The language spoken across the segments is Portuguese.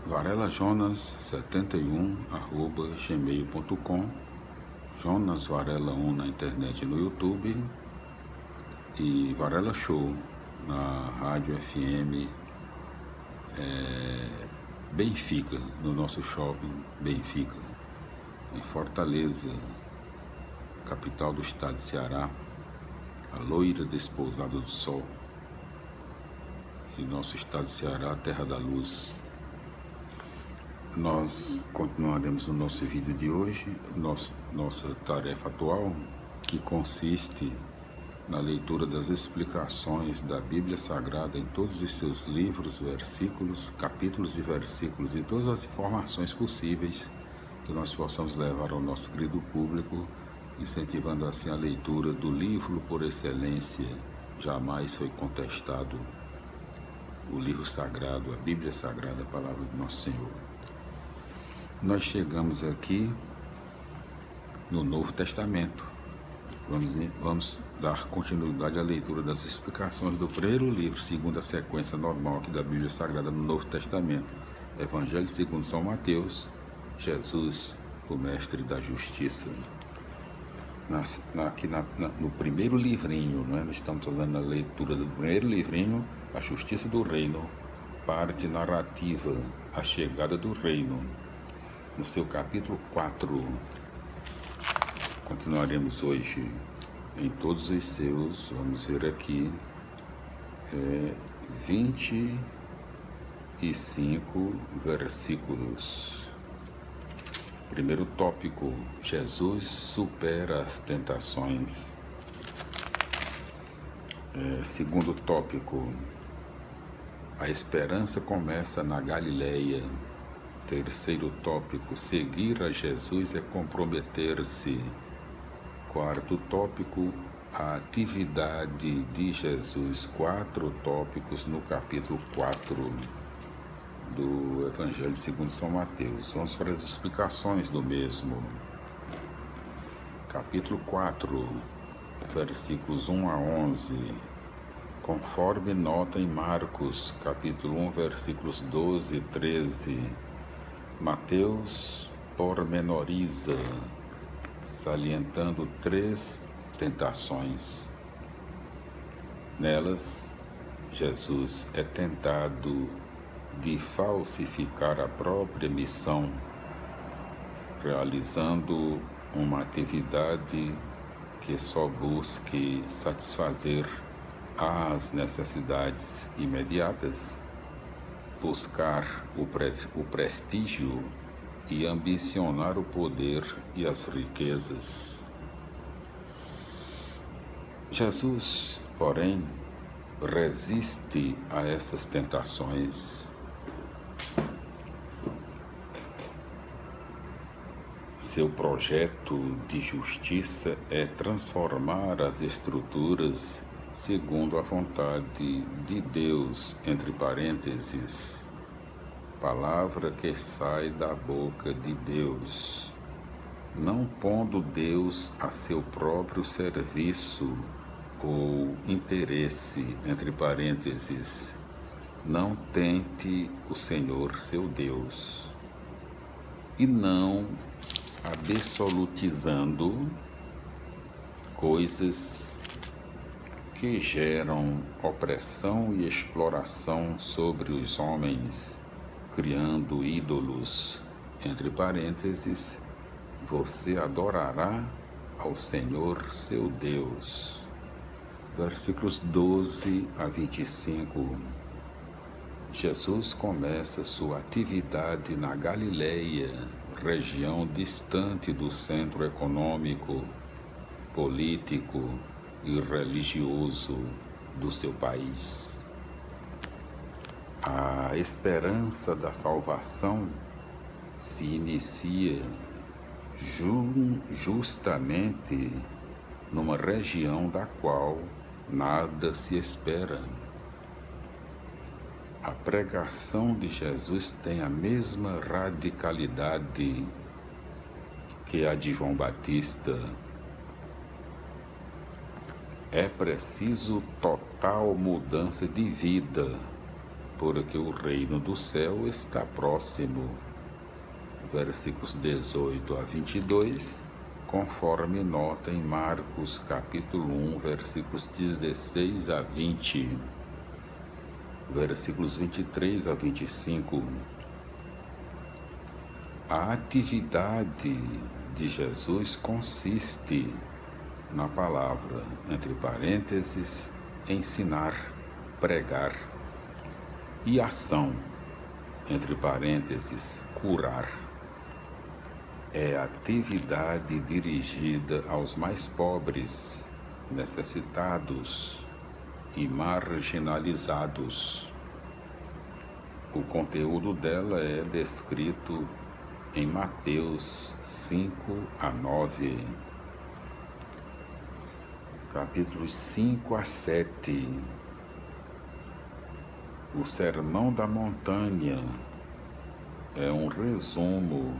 varelajonas71@gmail.com, Jonas Varela 1 na internet e no YouTube, e Varela Show na Rádio FM Benfica, no nosso shopping Benfica, em Fortaleza, capital do estado de Ceará, a loira despousada do sol, e nosso estado de Ceará, terra da luz. Nós continuaremos no nosso vídeo de hoje, nossa tarefa atual, que consiste na leitura das explicações da Bíblia Sagrada em todos os seus livros, versículos, capítulos e versículos, e todas as informações possíveis que nós possamos levar ao nosso querido público, incentivando assim a leitura do livro por excelência. Jamais foi contestado o livro sagrado, a Bíblia Sagrada, a palavra do nosso Senhor. Nós chegamos aqui no Novo Testamento. Vamos dar continuidade à leitura das explicações do primeiro livro, segundo a sequência normal aqui da Bíblia Sagrada no Novo Testamento. Evangelho segundo São Mateus, Jesus, o mestre da justiça. No primeiro livrinho, né? Nós estamos fazendo a leitura do primeiro livrinho, a Justiça do Reino, parte narrativa, a chegada do reino, no seu capítulo 4. Continuaremos hoje em todos os seus, vamos ver aqui, 25 versículos. Primeiro tópico: Jesus supera as tentações. Segundo tópico: a esperança começa na Galileia. Terceiro tópico: seguir a Jesus é comprometer-se. Quarto tópico: a atividade de Jesus. 4 tópicos no capítulo 4 do Evangelho segundo São Mateus. Vamos para as explicações do mesmo. Capítulo 4, versículos 1 a 11, conforme nota em Marcos, capítulo 1, versículos 12 e 13. Mateus pormenoriza, salientando 3 tentações. Nelas, Jesus é tentado de falsificar a própria missão, realizando uma atividade que só busque satisfazer as necessidades imediatas, buscar o prestígio e ambicionar o poder e as riquezas. Jesus, porém, resiste a essas tentações. Seu projeto de justiça é transformar as estruturas segundo a vontade de Deus, entre parênteses, palavra que sai da boca de Deus, não pondo Deus a seu próprio serviço ou interesse, entre parênteses, não tente o Senhor seu Deus, e não absolutizando coisas que geram opressão e exploração sobre os homens, criando ídolos, entre parênteses, você adorará ao Senhor seu Deus. Versículos 12 a 25. Jesus começa sua atividade na Galileia, região distante do centro econômico, político e religioso do seu país. A esperança da salvação se inicia justamente numa região da qual nada se espera. A pregação de Jesus tem a mesma radicalidade que a de João Batista. É preciso total mudança de vida, porque o reino do céu está próximo. Versículos 18 a 22, conforme nota em Marcos capítulo 1, versículos 16 a 20, versículos 23 a 25. A atividade de Jesus consiste na palavra, entre parênteses, ensinar, pregar, e ação, entre parênteses, curar. É atividade dirigida aos mais pobres, necessitados e marginalizados. O conteúdo dela é descrito em Mateus 5 a 9, capítulos 5 a 7. O Sermão da Montanha é um resumo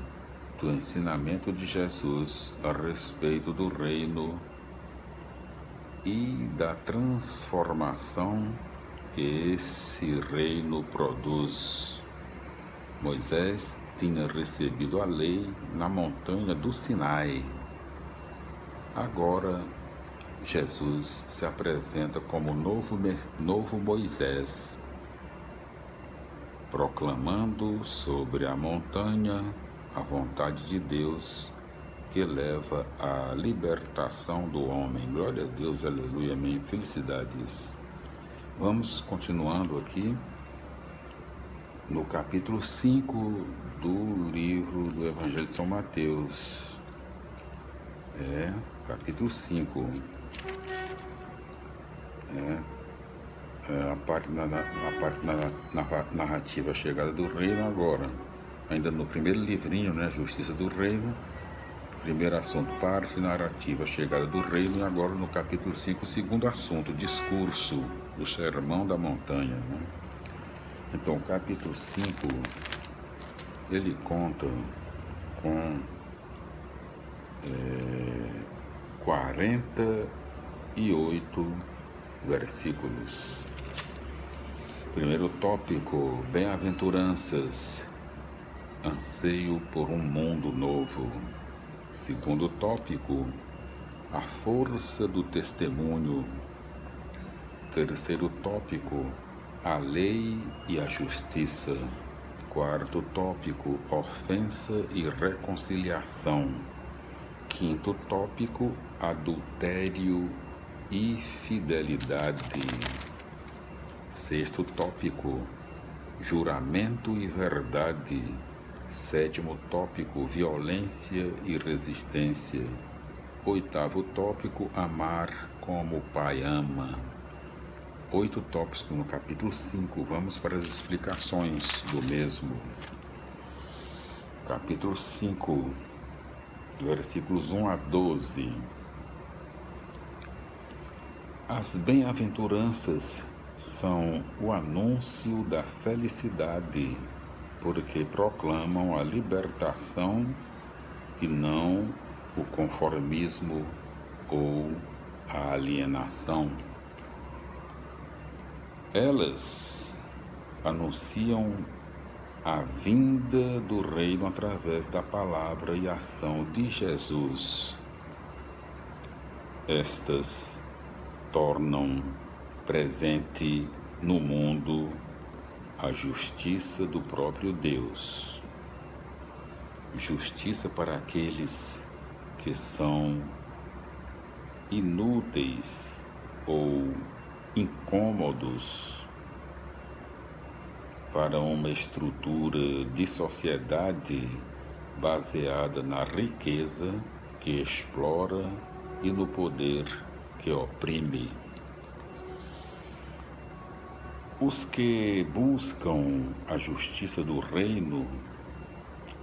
do ensinamento de Jesus a respeito do reino e da transformação que esse reino produz. Moisés tinha recebido a lei na montanha do Sinai. Agora, Jesus se apresenta como novo Moisés, proclamando sobre a montanha a vontade de Deus que leva à libertação do homem. Glória a Deus, aleluia, amém, felicidades. Vamos continuando aqui no capítulo 5 do livro do Evangelho de São Mateus. Capítulo 5. A parte narrativa, a chegada do reino agora. Ainda no primeiro livrinho, né, Justiça do Reino. Primeiro assunto, parte narrativa, chegada do reino. E agora no capítulo 5, segundo assunto, discurso do Sermão da Montanha, né? Então, o capítulo 5, ele conta com 48 versículos. Primeiro tópico, bem-aventuranças, anseio por um mundo novo. Segundo tópico, a força do testemunho. Terceiro tópico, a lei e a justiça. Quarto tópico, ofensa e reconciliação. Quinto tópico, adultério e fidelidade. Sexto tópico, juramento e verdade. Sétimo tópico, violência e resistência. Oitavo tópico, amar como o Pai ama. 8 tópicos no capítulo 5. Vamos para as explicações do mesmo. Capítulo 5, versículos 1 a 12. As bem-aventuranças são o anúncio da felicidade, porque proclamam a libertação e não o conformismo ou a alienação. Elas anunciam a vinda do reino através da palavra e ação de Jesus. Estas tornam presente no mundo a justiça do próprio Deus. Justiça para aqueles que são inúteis ou incômodos para uma estrutura de sociedade baseada na riqueza que explora e no poder que oprime. Os que buscam a justiça do reino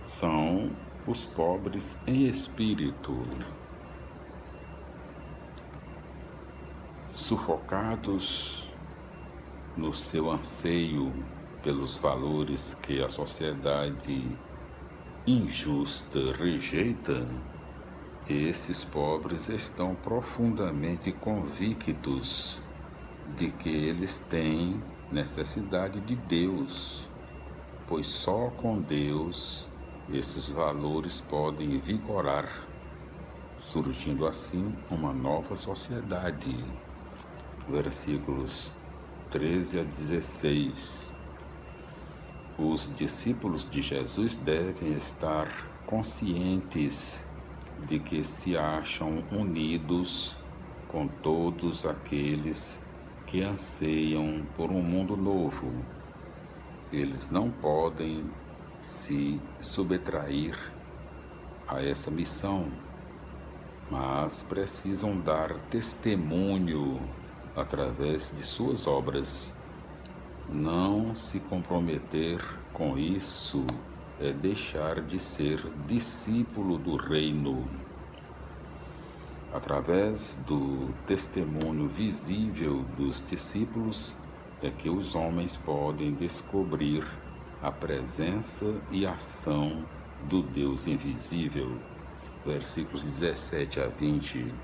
são os pobres em espírito, sufocados no seu anseio pelos valores que a sociedade injusta rejeita. Esses pobres estão profundamente convictos de que eles têm necessidade de Deus, pois só com Deus esses valores podem vigorar, surgindo assim uma nova sociedade. Versículos 13 a 16. Os discípulos de Jesus devem estar conscientes de que se acham unidos com todos aqueles que anseiam por um mundo novo. Eles não podem se subtrair a essa missão, mas precisam dar testemunho através de suas obras. Não se comprometer com isso é deixar de ser discípulo do reino. Através do testemunho visível dos discípulos é que os homens podem descobrir a presença e ação do Deus invisível. Versículos 17 a 20.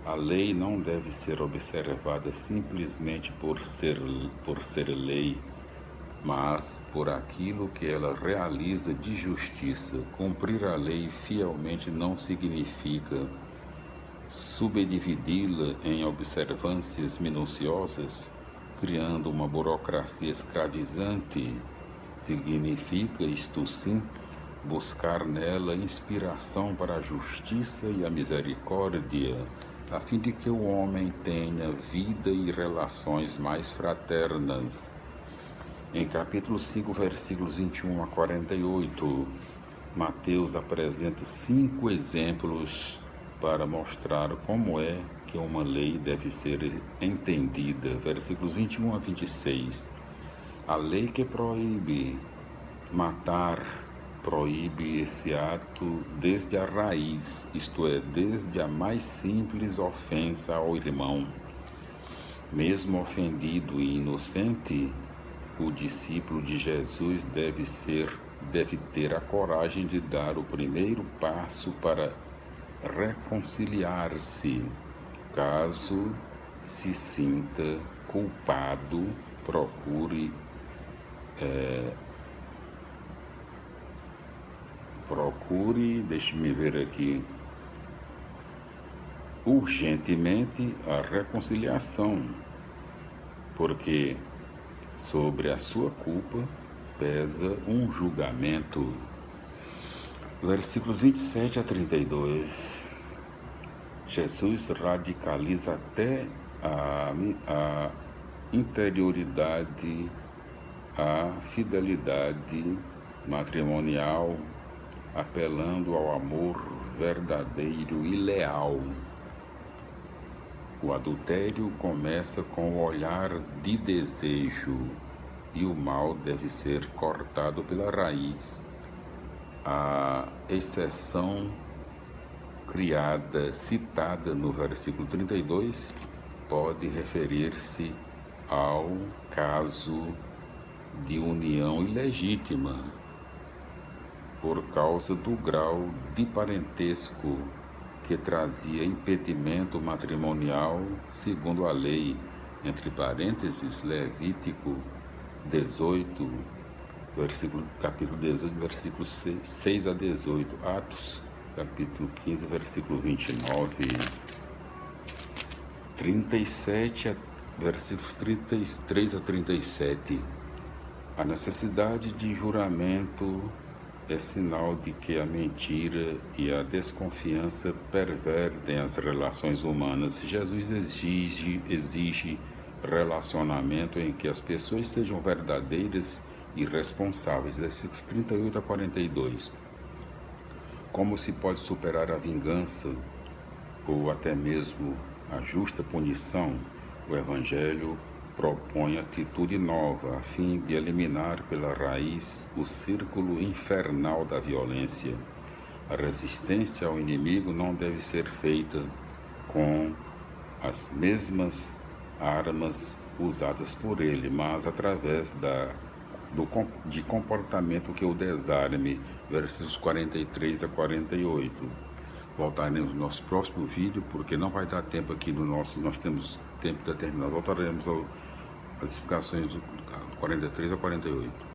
A lei não deve ser observada simplesmente por ser lei, mas por aquilo que ela realiza de justiça. Cumprir a lei fielmente não significa subdividi-la em observâncias minuciosas, criando uma burocracia escravizante. Significa, isto sim, buscar nela inspiração para a justiça e a misericórdia, a fim de que o homem tenha vida e relações mais fraternas. Em capítulo 5, versículos 21 a 48, Mateus apresenta 5 exemplos para mostrar como é que uma lei deve ser entendida. Versículos 21 a 26. A lei que proíbe matar proíbe esse ato desde a raiz, isto é, desde a mais simples ofensa ao irmão. Mesmo ofendido e inocente, o discípulo de Jesus deve ter a coragem de dar o primeiro passo para reconciliar-se. Caso se sinta culpado, procure deixe-me ver aqui, urgentemente a reconciliação, porque sobre a sua culpa pesa um julgamento. Versículos 27 a 32. Jesus radicaliza até a interioridade, a fidelidade matrimonial, apelando ao amor verdadeiro e leal. O adultério começa com o olhar de desejo e o mal deve ser cortado pela raiz. A exceção citada no versículo 32 pode referir-se ao caso de união ilegítima, por causa do grau de parentesco que trazia impedimento matrimonial segundo a lei, entre parênteses, Levítico 18, capítulo 18, versículos 6 a 18, Atos, capítulo 15, versículo 29, 37, versículos 33 a 37. A necessidade de juramento é sinal de que a mentira e a desconfiança pervertem as relações humanas. Jesus exige relacionamento em que as pessoas sejam verdadeiras e responsáveis. Versículos 38 a 42. Como se pode superar a vingança ou até mesmo a justa punição? O Evangelho propõe atitude nova, a fim de eliminar pela raiz o círculo infernal da violência. A resistência ao inimigo não deve ser feita com as mesmas armas usadas por ele, mas através de comportamento que o desarme. Versículos 43 a 48. Voltaremos no nosso próximo vídeo, porque não vai dar tempo aqui nós temos tempo determinado. Voltaremos as explicações do 43 a 48.